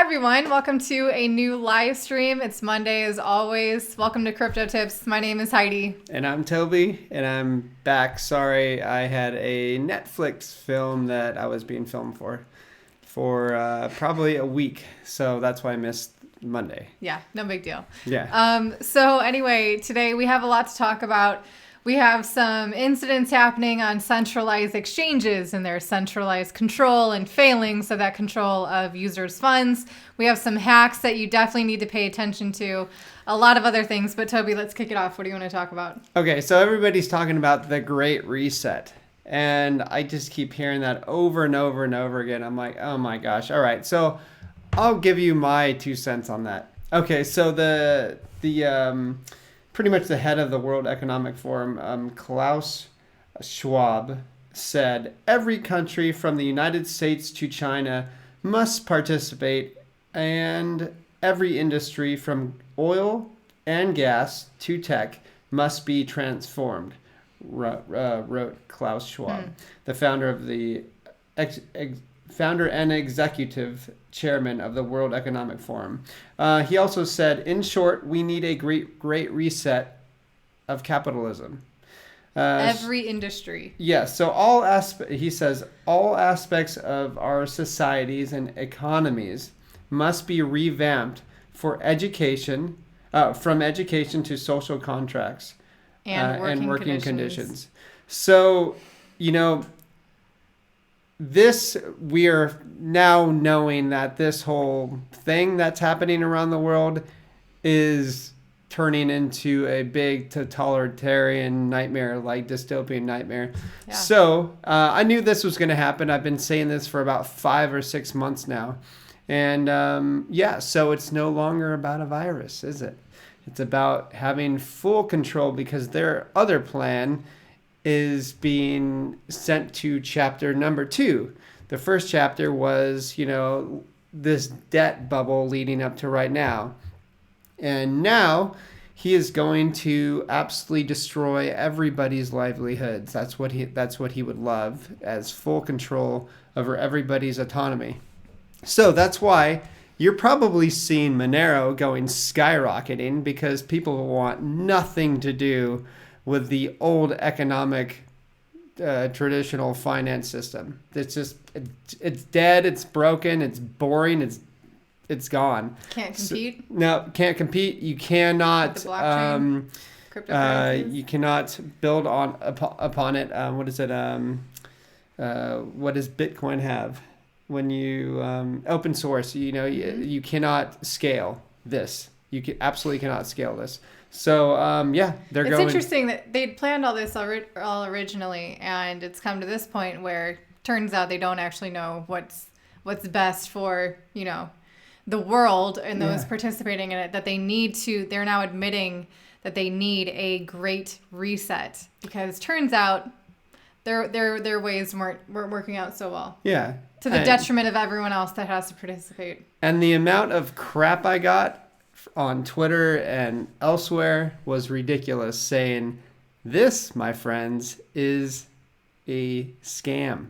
everyone, welcome to a new live stream. It's Monday as always. Welcome to Crypto Tips. My name is Heidi. And I'm Toby, and I'm back. Sorry, I had a Netflix film that I was being filmed for probably a week, so that's why I missed Monday. Yeah, no big deal. Yeah. So anyway, today we have a lot to talk about. We have some incidents happening on centralized exchanges and their centralized control and failings of that control of users' funds. We have some hacks that you definitely need to pay attention to. A lot of other things, but Toby, let's kick it off. What do you want to talk about? Okay, so everybody's talking about the Great Reset. And I just keep hearing that over and over and over again. I'm like, oh my gosh. All right, so I'll give you my 2 cents on that. Okay, so the pretty much the head of the World Economic Forum, Klaus Schwab, said every country from the United States to China must participate, and every industry from oil and gas to tech must be transformed, wrote Klaus Schwab, the founder of the founder and executive chairman of the World Economic Forum. He also said, in short, we need a great reset of capitalism. Every industry. Yes. So he says all aspects of our societies and economies must be revamped for education, from education to social contracts and working conditions. So, we are now knowing that this whole thing that's happening around the world is turning into a big totalitarian nightmare, like dystopian nightmare. Yeah. So I knew this was going to happen. I've been saying this for about 5 or 6 months now. And so it's no longer about a virus, is it? It's about having full control, because their other plan is being sent to chapter number 2. The first chapter was, this debt bubble leading up to right now. And now he is going to absolutely destroy everybody's livelihoods. That's what he would love, as full control over everybody's autonomy. So that's why you're probably seeing Monero going skyrocketing, because people want nothing to do with the old economic traditional finance system. It's just it's dead, it's broken, it's boring, it's gone. Can't compete. Can't compete. You cannot cryptocurrencies. You cannot build upon it. What is it? What does Bitcoin have? When you open source, you cannot scale this. You absolutely cannot scale this. So, they're going. It's interesting that they'd planned all this all originally, and it's come to this point where turns out they don't actually know what's best for, the world and those participating in it, that they're now admitting that they need a great reset, because turns out their ways weren't working out so well. Yeah. To the detriment of everyone else that has to participate. And the amount of crap I got on Twitter and elsewhere was ridiculous, saying this, my friends, is a scam.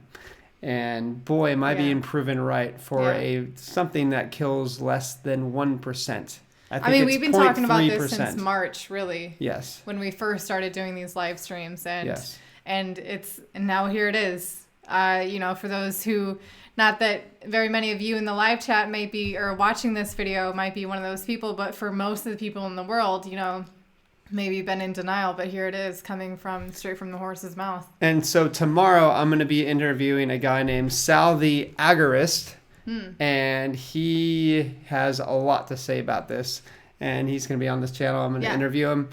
And boy, am I being proven right for something that kills less than 1%. I mean, we've been talking about this since March, really. Yes. When we first started doing these live streams, and and now here it is. For those who, not that very many of you in the live chat might be, or watching this video might be one of those people, but for most of the people in the world, maybe been in denial, but here it is, coming straight from the horse's mouth. And so tomorrow I'm going to be interviewing a guy named Sal the Agorist, and he has a lot to say about this, and he's going to be on this channel. I'm going to interview him.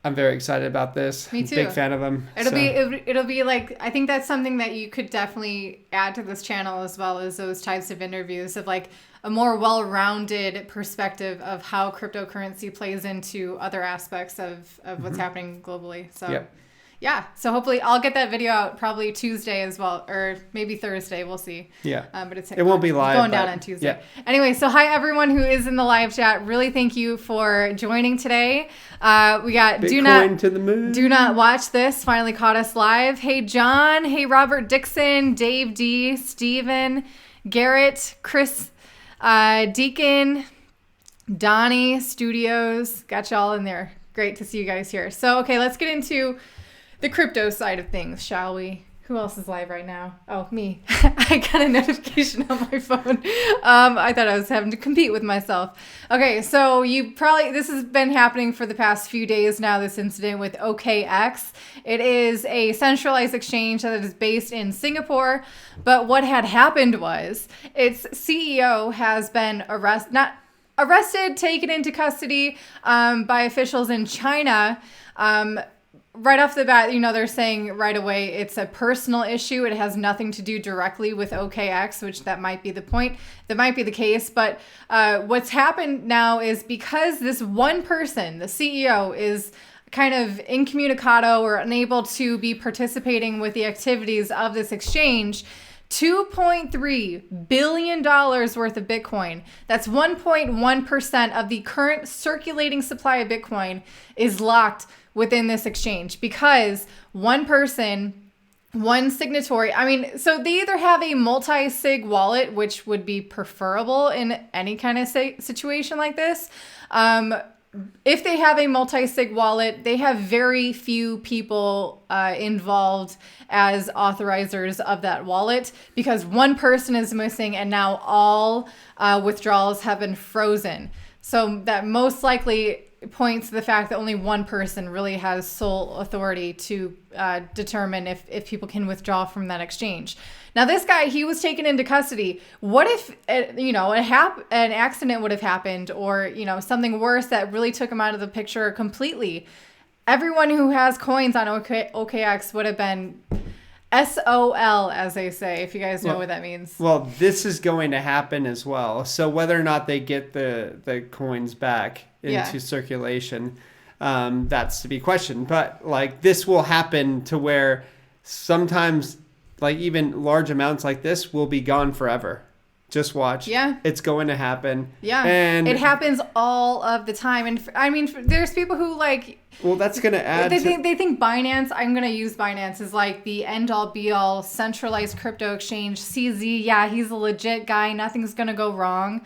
I'm very excited about this. Me too. Big fan of him. It'll be like, I think that's something that you could definitely add to this channel, as well as those types of interviews, of like a more well-rounded perspective of how cryptocurrency plays into other aspects of what's happening globally. So so hopefully I'll get that video out probably Tuesday as well, or maybe Thursday. We'll see. Yeah. But it won't be live. Going down on Tuesday. Yeah. Anyway, so hi everyone who is in the live chat. Really thank you for joining today. We got Bitcoin to the moon. Do not watch this. Finally caught us live. Hey John. Hey Robert Dixon. Dave D. Steven. Garrett. Chris. Deacon, Donnie Studios, got y'all in there. Great to see you guys here. So, okay, let's get into the crypto side of things, shall we? Who else is live right now? Oh, me. I got a notification on my phone. I thought I was having to compete with myself. Okay, so this has been happening for the past few days now, this incident with OKEx. It is a centralized exchange that is based in Singapore. But what had happened was its CEO has been arrested, taken into custody by officials in China. Right off the bat, they're saying right away it's a personal issue. It has nothing to do directly with OKEx, which that might be the point. That might be the case. But what's happened now is because this one person, the CEO, is kind of incommunicado or unable to be participating with the activities of this exchange, $2.3 billion worth of Bitcoin, that's 1.1% of the current circulating supply of Bitcoin, is locked within this exchange because one person, one signatory, so they either have a multi-sig wallet, which would be preferable in any kind of situation like this. If they have a multi-sig wallet, they have very few people involved as authorizers of that wallet because one person is missing and now all withdrawals have been frozen. So that most likely points to the fact that only one person really has sole authority to determine if people can withdraw from that exchange. Now, this guy, he was taken into custody. What if, an accident would have happened or, something worse that really took him out of the picture completely? Everyone who has coins on OKEx would have been SOL, as they say, if you guys know what that means. Well, this is going to happen as well. So whether or not they get the coins back into circulation, that's to be questioned. But this will happen to where sometimes even large amounts like this will be gone forever. Just watch. Yeah. It's going to happen. Yeah. And it happens all of the time. And there's people who well, that's going to add. They think Binance, I'm going to use Binance as the end all be all centralized crypto exchange. CZ, yeah, he's a legit guy. Nothing's going to go wrong.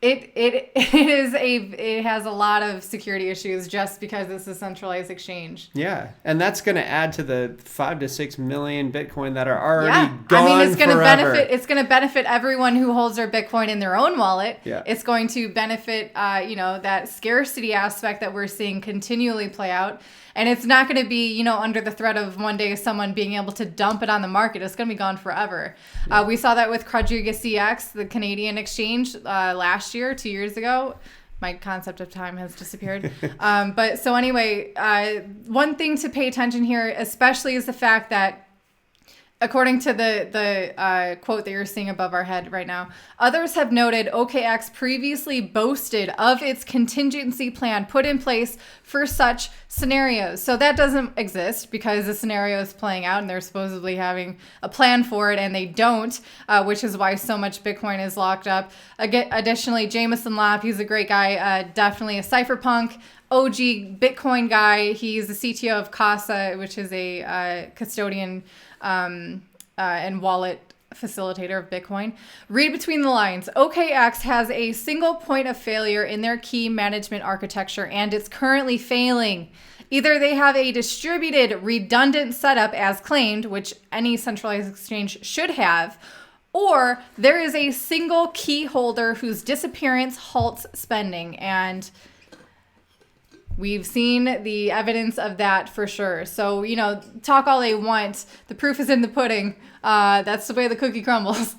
It has a lot of security issues just because it's a centralized exchange. Yeah, and that's going to add to the 5 to 6 million Bitcoin that are already gone it's going to forever. It's going to benefit everyone who holds their Bitcoin in their own wallet. Yeah. It's going to benefit, that scarcity aspect that we're seeing continually play out. And it's not going to be, under the threat of one day someone being able to dump it on the market. It's going to be gone forever. Yeah. We saw that with CX, the Canadian exchange, last year, 2 years ago. My concept of time has disappeared. But so anyway, one thing to pay attention here, especially, is the fact that according to the quote that you're seeing above our head right now, others have noted OKEx previously boasted of its contingency plan put in place for such scenarios. So that doesn't exist because the scenario is playing out and they're supposedly having a plan for it and they don't, which is why so much Bitcoin is locked up. Additionally, Jameson Lap, he's a great guy, definitely a cypherpunk. OG Bitcoin guy. He's the CTO of Casa, which is a custodian and wallet facilitator of Bitcoin. Read between the lines. OKEx has a single point of failure in their key management architecture, and it's currently failing. Either they have a distributed, redundant setup as claimed, which any centralized exchange should have, or there is a single key holder whose disappearance halts spending. And we've seen the evidence of that for sure. So, talk all they want. The proof is in the pudding. That's the way the cookie crumbles.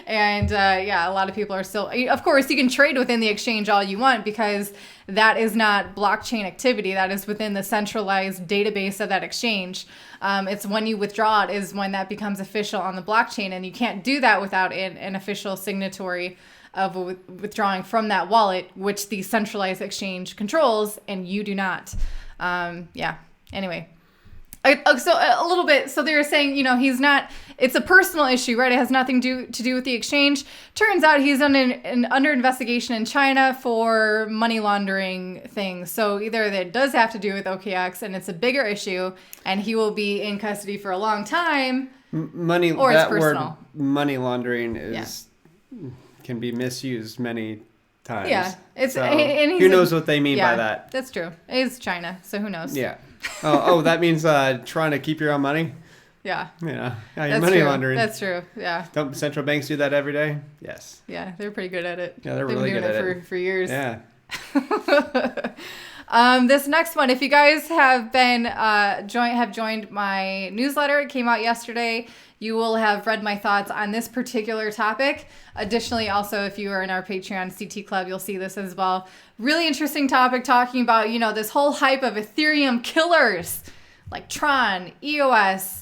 And a lot of people are still, of course, you can trade within the exchange all you want because that is not blockchain activity. That is within the centralized database of that exchange. It's when you withdraw it is when that becomes official on the blockchain. And you can't do that without an official signatory of withdrawing from that wallet, which the centralized exchange controls, and you do not. Anyway. So a little bit, so they were saying, he's not, it's a personal issue, right? It has nothing to do with the exchange. Turns out he's under investigation in China for money laundering things. So either that does have to do with OKEx and it's a bigger issue and he will be in custody for a long time, or it's personal. Word money laundering is... Yeah. can be misused many times. Yeah, it's so, and who knows what they mean by that? That's true. It's China, so who knows? Yeah. Oh, that means trying to keep your own money. Yeah. Yeah, That's money true. laundering. That's true. Yeah. Don't central banks do that every day? Yes. Yeah, they're pretty good at it. Yeah, they're They've really been good doing at it for years. Yeah. This next one, if you guys have been joined my newsletter, it came out yesterday, you will have read my thoughts on this particular topic. Additionally, also, if you are in our Patreon CT Club, you'll see this as well. Really interesting topic talking about, this whole hype of Ethereum killers like Tron, EOS.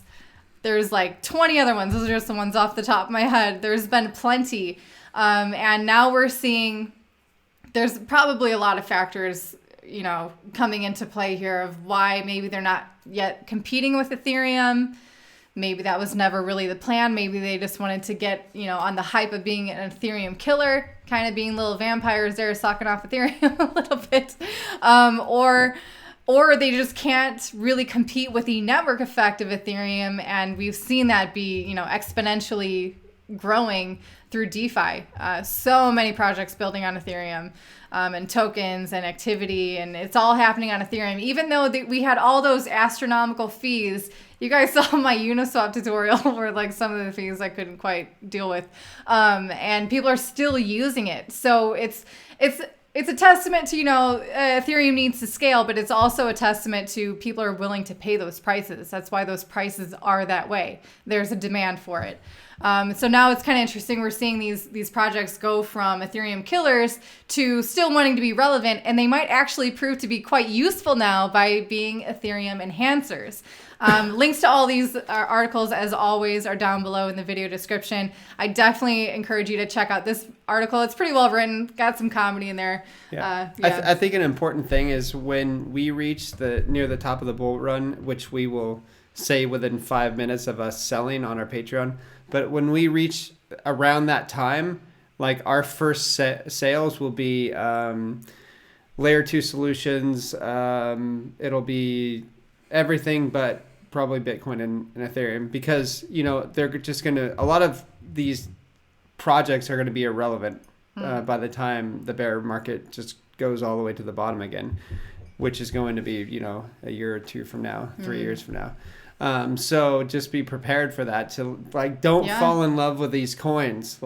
There's like 20 other ones. Those are just the ones off the top of my head. There's been plenty. And now we're seeing there's probably a lot of factors, coming into play here of why maybe they're not yet competing with Ethereum. Maybe that was never really the plan. Maybe they just wanted to get, on the hype of being an Ethereum killer, kind of being little vampires there sucking off Ethereum a little bit. Or they just can't really compete with the network effect of Ethereum. And we've seen that be, exponentially growing through DeFi. So many projects building on Ethereum and tokens and activity. And it's all happening on Ethereum. Even though we had all those astronomical fees. You guys saw my Uniswap tutorial where like some of the fees I couldn't quite deal with. And people are still using it. So it's a testament to, Ethereum needs to scale, but it's also a testament to people are willing to pay those prices. That's why those prices are that way. There's a demand for it. So now it's kind of interesting. We're seeing these projects go from Ethereum killers to still wanting to be relevant, and they might actually prove to be quite useful now by being Ethereum enhancers. Links to all these articles, as always, are down below in the video description. I definitely encourage you to check out this article. It's pretty well written, got some comedy in there. Yeah. I think an important thing is when we reach near the top of the bull run, which we will say within 5 minutes of us selling on our Patreon. But when we reach around that time, like our first sales will be layer 2 solutions. It'll be everything but probably Bitcoin and Ethereum, because they're just a lot of these projects are going to be irrelevant by the time the bear market just goes all the way to the bottom again, which is going to be a year or two from now, 3 years from now. So just be prepared for that. To don't fall in love with these coins.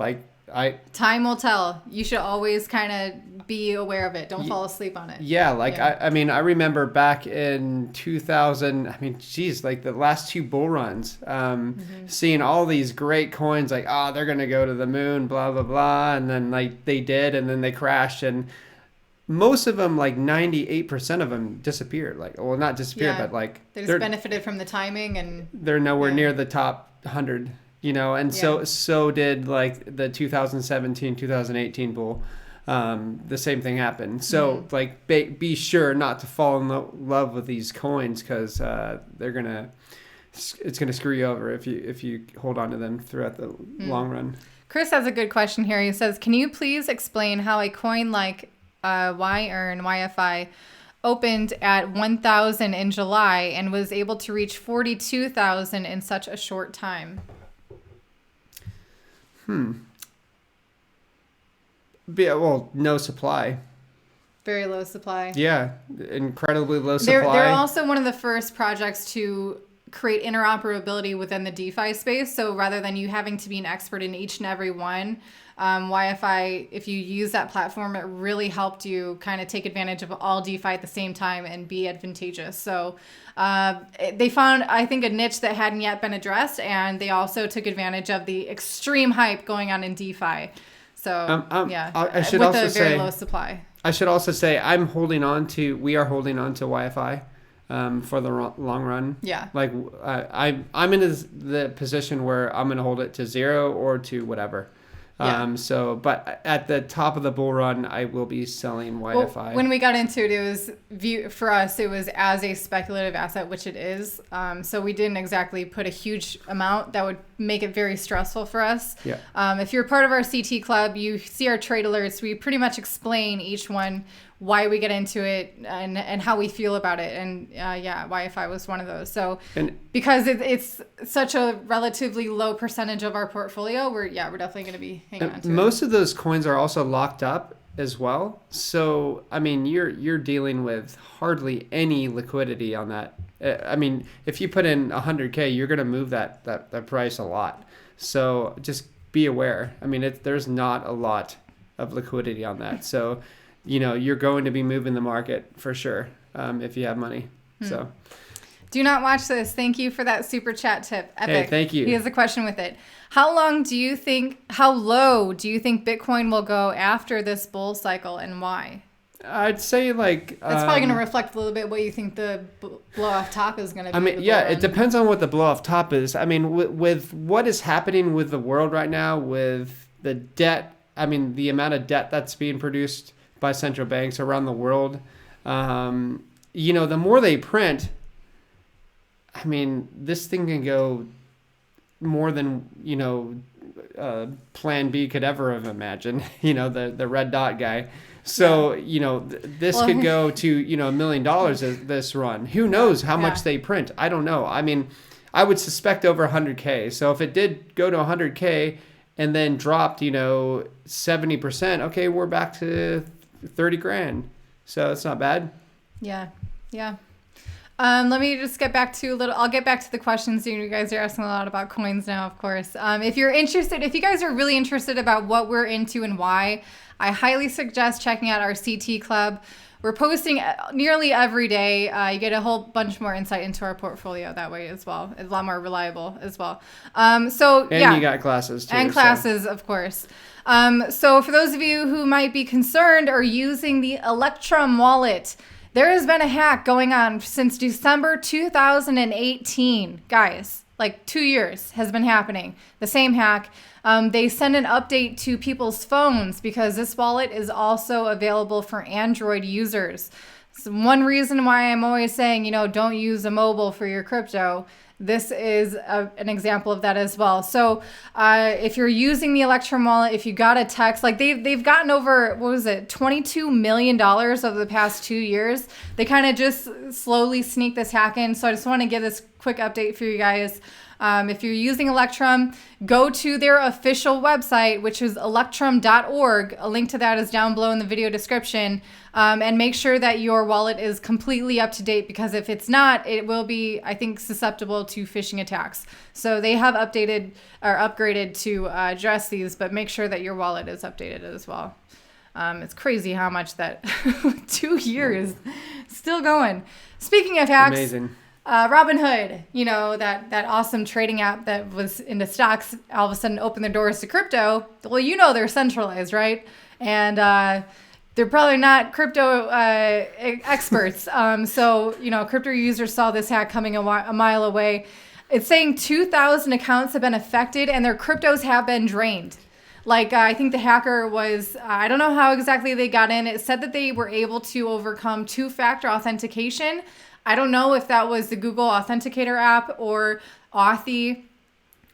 Time will tell. You should always kind of be aware of it. Don't fall asleep on it. Yeah, I remember back in 2000. The last 2 bull runs, seeing all these great coins they're gonna go to the moon, blah blah blah, and then they did, and then they crashed, and most of them, 98% of them disappeared. Not disappeared, but they just benefited from the timing, and they're nowhere near the top 100. And so did the 2017, 2018 bull. The same thing happened. So be sure not to fall in love with these coins, because it's gonna screw you over if you hold on to them throughout the long run. Chris has a good question here. He says, can you please explain how a coin like YFI opened at 1,000 in July and was able to reach 42,000 in such a short time? No supply. Very low supply. Yeah, incredibly low supply. They're also one of the first projects to create interoperability within the DeFi space. So rather than you having to be an expert in each and every one, YFI, if you use that platform, it really helped you kind of take advantage of all DeFi at the same time and be advantageous. So they found, I think, a niche that hadn't yet been addressed, and they also took advantage of the extreme hype going on in DeFi. So I should with also a very low supply. I should also say we are holding on to YFI for the long run. Yeah. I'm in the position where I'm going to hold it to 0 or to whatever. But at the top of the bull run, I will be selling YFI. Well, when we got into it, for us, it was as a speculative asset, which it is. So we didn't exactly put a huge amount that would make it very stressful for us. Yeah. If you're part of our CT club, you see our trade alerts. We pretty much explain each one why we get into it and how we feel about it. And YFI was one of those. So because it's such a relatively low percentage of our portfolio, we're definitely going to be hanging on to it. Most of those coins are also locked up as well. So, I mean, you're dealing with hardly any liquidity on that. I mean, if you put in 100K, you're going to move that price a lot. So just be aware. I mean, there's not a lot of liquidity on that. So, you're going to be moving the market for sure if you have money. So do not watch this. Thank you for that super chat tip. Epic. Hey, thank you. He has a question with it. How low do you think Bitcoin will go after this bull cycle, and why? I'd say that's probably going to reflect a little bit what you think the blow off top is going to be. I mean, it depends on what the blow off top is. I mean, with what is happening with the world right now, with the debt, I mean, the amount of debt that's being produced by central banks around the world, the more they print, I mean, this thing can go more than, Plan B could ever have imagined, the red dot guy. So, this could go to, $1 million this run. Who knows how much they print? I don't know. I mean, I would suspect over 100K. So if it did go to 100K and then dropped, 70%, okay, we're back to 30 grand. So it's not bad. Yeah. Yeah. Let me just get back to I'll get back to the questions. You guys are asking a lot about coins now, of course. If you guys are really interested about what we're into and why, I highly suggest checking out our CT Club. We're posting nearly every day. You get a whole bunch more insight into our portfolio that way as well. It's a lot more reliable as well. You got classes too. And classes, of course. So for those of you who might be concerned or using the Electrum wallet, there has been a hack going on since December 2018. Guys, like 2 years has been happening. The same hack. They send an update to people's phones because this wallet is also available for Android users. So one reason why I'm always saying, don't use a mobile for your crypto. This is an example of that as well. So if you're using the Electrum wallet, if you got a text, like they've gotten over, $22 million over the past 2 years. They kind of just slowly sneak this hack in. So I just want to give this quick update for you guys. If you're using Electrum, go to their official website, which is electrum.org. A link to that is down below in the video description. And make sure that your wallet is completely up to date, because if it's not, it will be, I think, susceptible to phishing attacks. So they have updated or upgraded to address these, but make sure that your wallet is updated as well. It's crazy how much that 2 years still going. Speaking of hacks. Amazing. Robinhood, that awesome trading app that was into stocks, all of a sudden opened their doors to crypto. Well, they're centralized, right? And they're probably not crypto experts. So, crypto users saw this hack coming a mile away. It's saying 2,000 accounts have been affected and their cryptos have been drained. I think the hacker was, I don't know how exactly they got in. It said that they were able to overcome two-factor authentication. I don't know if that was the Google Authenticator app or Authy,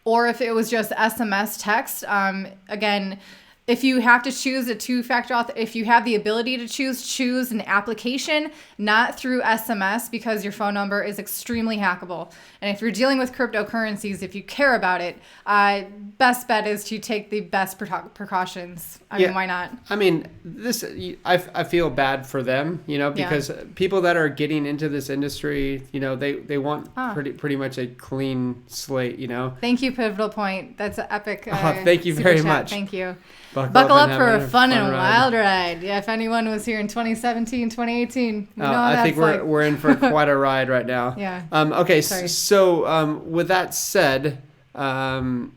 or if it was just SMS text. Again, if you have to choose a two-factor if you have the ability to choose an application, not through SMS, because your phone number is extremely hackable. And if you're dealing with cryptocurrencies, if you care about it, best bet is to take the best precautions. I mean, why not? I mean, I feel bad for them, because people that are getting into this industry, they want pretty much a clean slate, Thank you, Pivotal Point. That's an epic. Thank you very much. Thank you. Buckle up for a fun and wild ride. Yeah, if anyone was here in 2017, 2018, I think we're in for quite a ride right now. Yeah. Okay, so with that said, so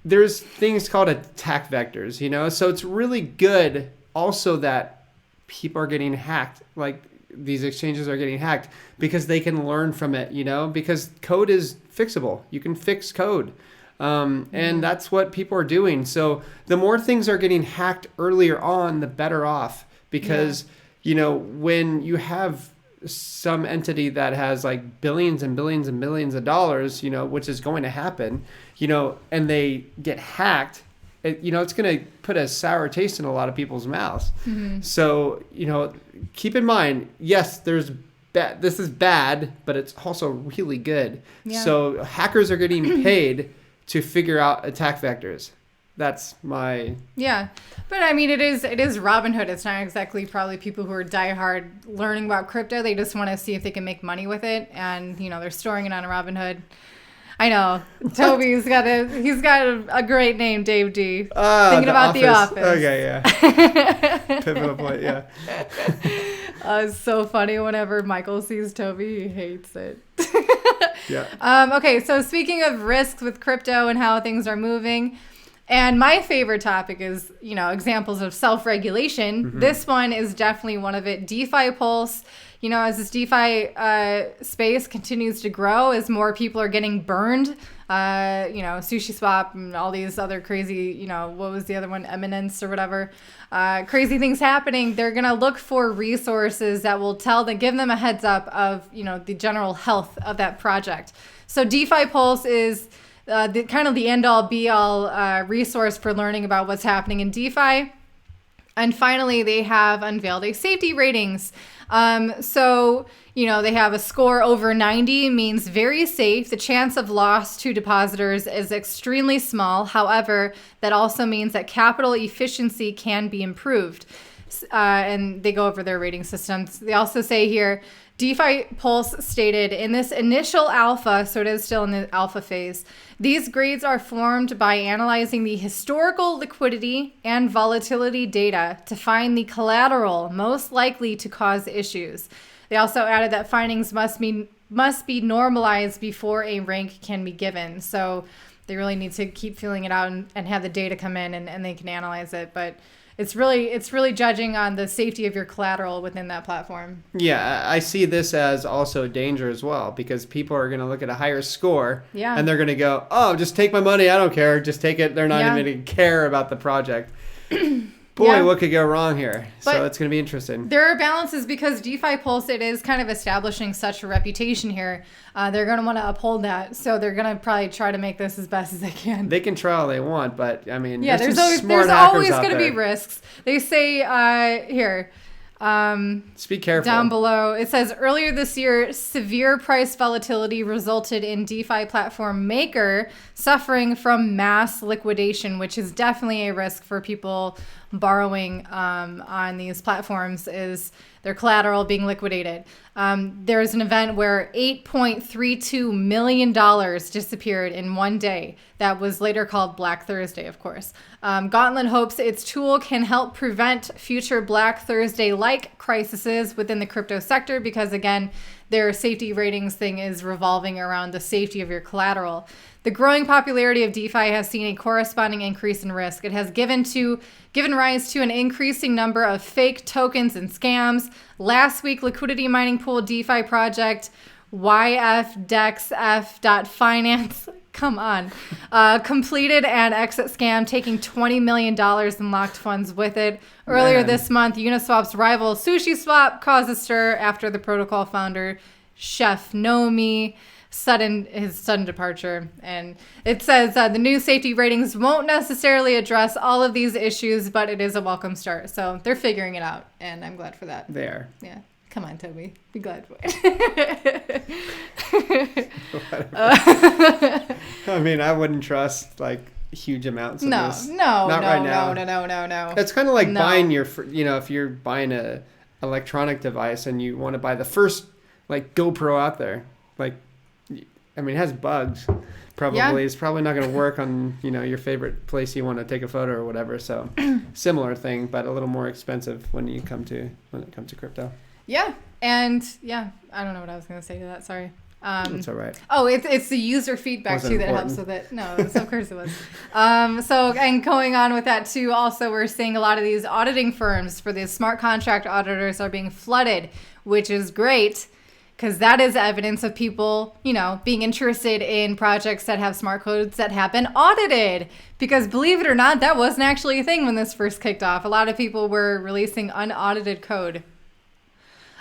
there's things called attack vectors, so it's really good also that people are getting hacked, like these exchanges are getting hacked, because they can learn from it, because code is fixable. You can fix code. And that's what people are doing. So the more things are getting hacked earlier on, the better off, because, when you have some entity that has like billions and billions and billions of dollars, which is going to happen, and they get hacked, it's going to put a sour taste in a lot of people's mouths. So, keep in mind, yes, this is bad, but it's also really good. Yeah. So hackers are getting paid to figure out attack vectors. That's my... Yeah. But I mean, it is Robinhood. It's not exactly probably people who are diehard learning about crypto. They just want to see if they can make money with it. And, they're storing it on a Robinhood. I know. Toby's got a great name, Dave D. Thinking about The Office. Okay, yeah. Pivotal point, yeah. It's so funny whenever Michael sees Toby, he hates it. Yeah. Okay, so speaking of risks with crypto and how things are moving, and my favorite topic is, examples of self-regulation. This one is definitely one of it. DeFi Pulse. As this DeFi space continues to grow, as more people are getting burned, Sushi Swap and all these other crazy, what was the other one? Eminence or whatever. Crazy things happening. They're going to look for resources that will give them a heads up of, the general health of that project. So DeFi Pulse is the end all be all resource for learning about what's happening in DeFi. And finally, they have unveiled a safety ratings. So, they have a score over 90 means very safe. The chance of loss to depositors is extremely small. However, that also means that capital efficiency can be improved. And they go over their rating systems. They also say here, DeFi Pulse stated, in this initial alpha, so it is still in the alpha phase, these grades are formed by analyzing the historical liquidity and volatility data to find the collateral most likely to cause issues. They also added that findings must be normalized before a rank can be given. So they really need to keep filling it out and have the data come in and they can analyze it. But it's really judging on the safety of your collateral within that platform. Yeah, I see this as also danger as well, because people are going to look at a higher score and they're going to go, oh, just take my money. I don't care. Just take it. They're not even going to care about the project. Boy, what could go wrong here? But so it's going to be interesting. There are balances because DeFi Pulse, it is kind of establishing such a reputation here. They're going to want to uphold that. So they're going to probably try to make this as best as they can. They can try all they want, but I mean, there's always going to be risks. They say here. Just be careful. Down below, it says earlier this year, severe price volatility resulted in DeFi platform Maker suffering from mass liquidation, which is definitely a risk for people borrowing on these platforms, is their collateral being liquidated. There's an event where $8.32 million disappeared in one day. That was later called Black Thursday, of course. Gauntlet hopes its tool can help prevent future Black Thursday-like crises within the crypto sector because, again, their safety ratings thing is revolving around the safety of your collateral. The growing popularity of DeFi has seen a corresponding increase in risk. It has given rise to an increasing number of fake tokens and scams. Last week, liquidity mining pool DeFi project YFDEXF.finance completed an exit scam, taking $20 million in locked funds with it. Earlier this month, Uniswap's rival Sushi Swap caused a stir after the protocol founder, Chef Nomi, his sudden departure. And it says the new safety ratings won't necessarily address all of these issues, but it is a welcome start. So they're figuring it out, and I'm glad for that. There. Yeah. Come on, Toby. Be glad for it. I mean, I wouldn't trust huge amounts of this. No. It's kind of like buying if you're buying a electronic device and you want to buy the first GoPro out there. It has bugs. Probably it's probably not going to work on your favorite place you want to take a photo or whatever. So similar thing, but a little more expensive when it comes to crypto. Yeah, and I don't know what I was going to say to that. Sorry. That's all right. Oh, it's the user feedback too that helps with it. No, of course it was. And going on with that too, also we're seeing a lot of these auditing firms for the smart contract auditors are being flooded, which is great. Because that is evidence of people, being interested in projects that have smart codes that have been audited. Because believe it or not, that wasn't actually a thing when this first kicked off. A lot of people were releasing unaudited code.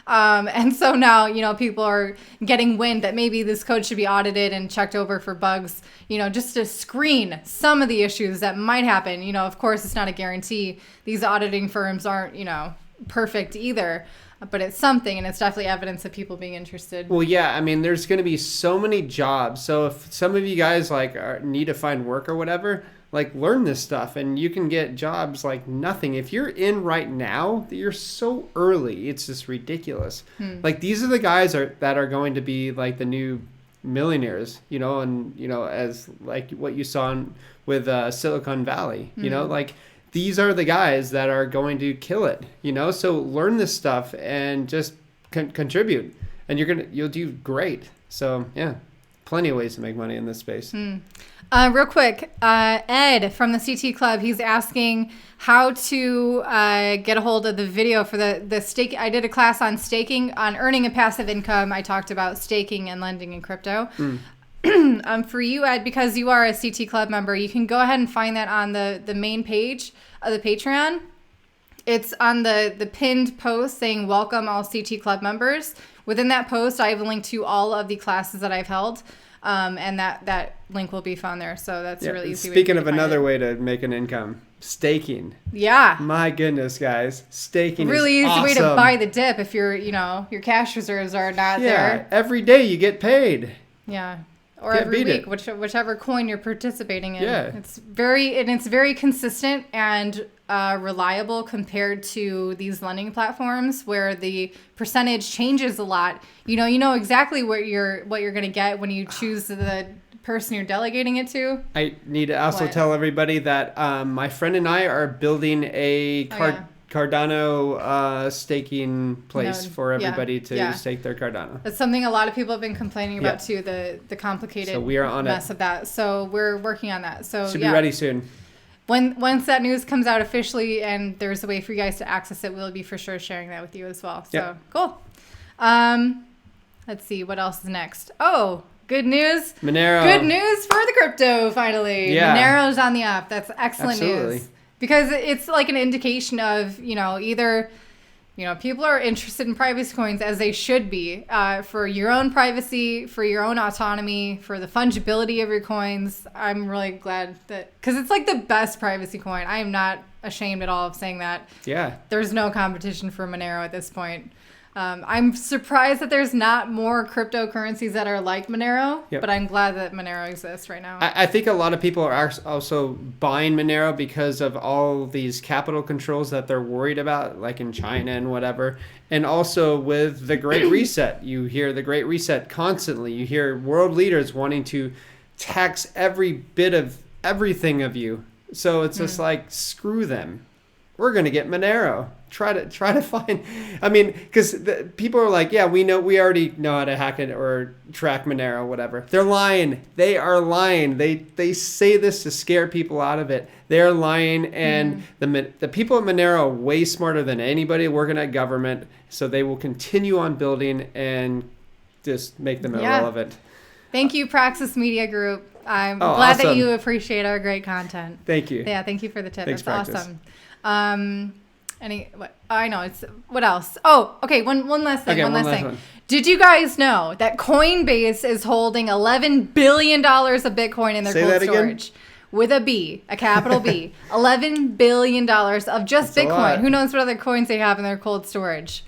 And so now, people are getting wind that maybe this code should be audited and checked over for bugs, just to screen some of the issues that might happen. Of course, it's not a guarantee. These auditing firms aren't, perfect either. But it's something, and it's definitely evidence of people being interested. Well, yeah, I mean, there's going to be so many jobs. So if some of you guys need to find work or whatever, learn this stuff, and you can get jobs like nothing. If you're in right now, you're so early. It's just ridiculous. These are the guys that are going to be the new millionaires, and as what you saw with Silicon Valley, these are the guys that are going to kill it, so learn this stuff and just contribute, and you'll do great. So yeah, plenty of ways to make money in this space. Real quick, Ed from the CT Club, he's asking how to get a hold of the video for the stake. I did a class on staking, on earning a passive income. I talked about staking and lending in crypto. For you, Ed, because you are a CT Club member, you can go ahead and find that on the main page of the Patreon. It's on the pinned post saying welcome all CT Club members. Within that post, I have a link to all of the classes that I've held. And that link will be found there. So that's a really easy way. Speaking of another way to make an income, staking. Yeah. My goodness, guys. Staking really is awesome. Way to buy the dip if your cash reserves are not there. Every day you get paid. Yeah. Or every week, whichever coin you're participating in. Yeah. It's very consistent and reliable compared to these lending platforms where the percentage changes a lot. You know exactly what you're going to get when you choose the person you're delegating it to. I need to also tell everybody that my friend and I are building a Cardano staking place for everybody to stake their Cardano. That's something a lot of people have been complaining about too, the complicated we are on mess of that. So we're working on that. So should be ready soon. Once that news comes out officially and there's a way for you guys to access it, we'll be for sure sharing that with you as well. So cool. Let's see what else is next. Oh, good news. Monero. Good news for the crypto finally. Yeah. Monero's on the up. That's excellent news. Because it's like an indication of, either, people are interested in privacy coins as they should be, for your own privacy, for your own autonomy, for the fungibility of your coins. I'm really glad that, because it's the best privacy coin. I am not ashamed at all of saying that. Yeah. There's no competition for Monero at this point. I'm surprised that there's not more cryptocurrencies that are like Monero, but I'm glad that Monero exists right now. I think a lot of people are also buying Monero because of all these capital controls that they're worried about, like in China and whatever. And also with the Great Reset. You hear the Great Reset constantly. You hear world leaders wanting to tax every bit of everything of you. So it's just screw them. We're going to get Monero. Try to find, because people are we already know how to hack it or track Monero, whatever. They're lying. They are lying. They say this to scare people out of it. They're lying, and the people at Monero are way smarter than anybody working at government, so they will continue on building and just make them irrelevant. Thank you, Praxis Media Group. I'm glad that you appreciate our great content. Thank you. Yeah, thank you for the tip. Thanks, That's Praxis. Awesome. I know it's what else? Oh, okay. One last thing. One last thing. Did you guys know that Coinbase is holding $11 billion of Bitcoin in their cold storage? Again? With a B, a capital B. $11 billion of just Bitcoin. Who knows what other coins they have in their cold storage?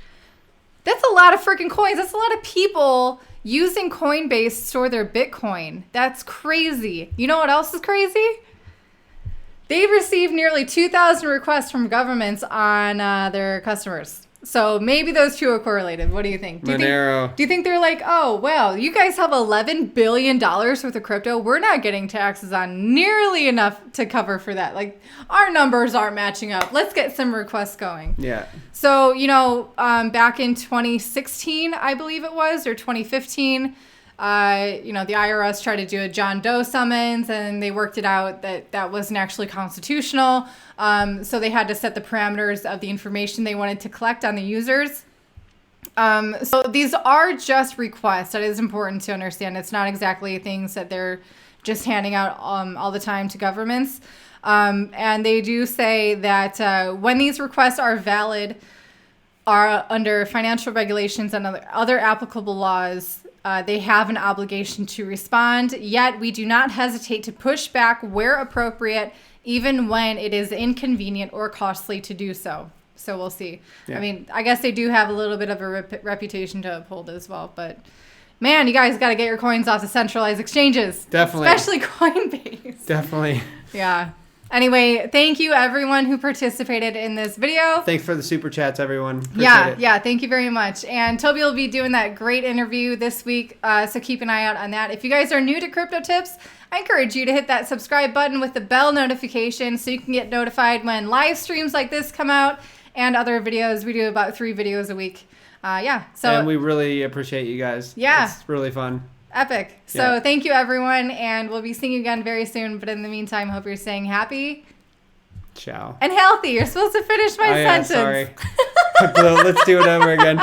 That's a lot of freaking coins. That's a lot of people using Coinbase to store their Bitcoin. That's crazy. You know what else is crazy? They've received nearly 2,000 requests from governments on their customers. So maybe those two are correlated. What do you think? Do you think they're like, oh, well, you guys have $11 billion worth of crypto. We're not getting taxes on nearly enough to cover for that. Our numbers aren't matching up. Let's get some requests going. Yeah. So, back in 2016, I believe it was, or 2015, the IRS tried to do a John Doe summons, and they worked it out that wasn't actually constitutional. So they had to set the parameters of the information they wanted to collect on the users. So these are just requests. That is important to understand. It's not exactly things that they're just handing out all the time to governments. And they do say that when these requests are valid, are under financial regulations and other applicable laws, they have an obligation to respond. Yet we do not hesitate to push back where appropriate, even when it is inconvenient or costly to do so. So we'll see. Yeah. I mean, I guess they do have a little bit of a reputation to uphold as well. But man, you guys got to get your coins off the centralized exchanges. Definitely. Especially Coinbase. Definitely. Yeah. Anyway, thank you everyone who participated in this video. Thanks for the super chats, everyone. Appreciate it. Yeah, thank you very much. And Toby will be doing that great interview this week, so keep an eye out on that. If you guys are new to Crypto Tips, I encourage you to hit that subscribe button with the bell notification so you can get notified when live streams like this come out and other videos. We do about 3 videos a week. And we really appreciate you guys. Yeah. It's really fun. Epic. So thank you, everyone, and we'll be seeing you again very soon. But in the meantime, hope you're staying happy. Ciao. And healthy. You're supposed to finish my sentence. Yeah, sorry. Let's do it over again.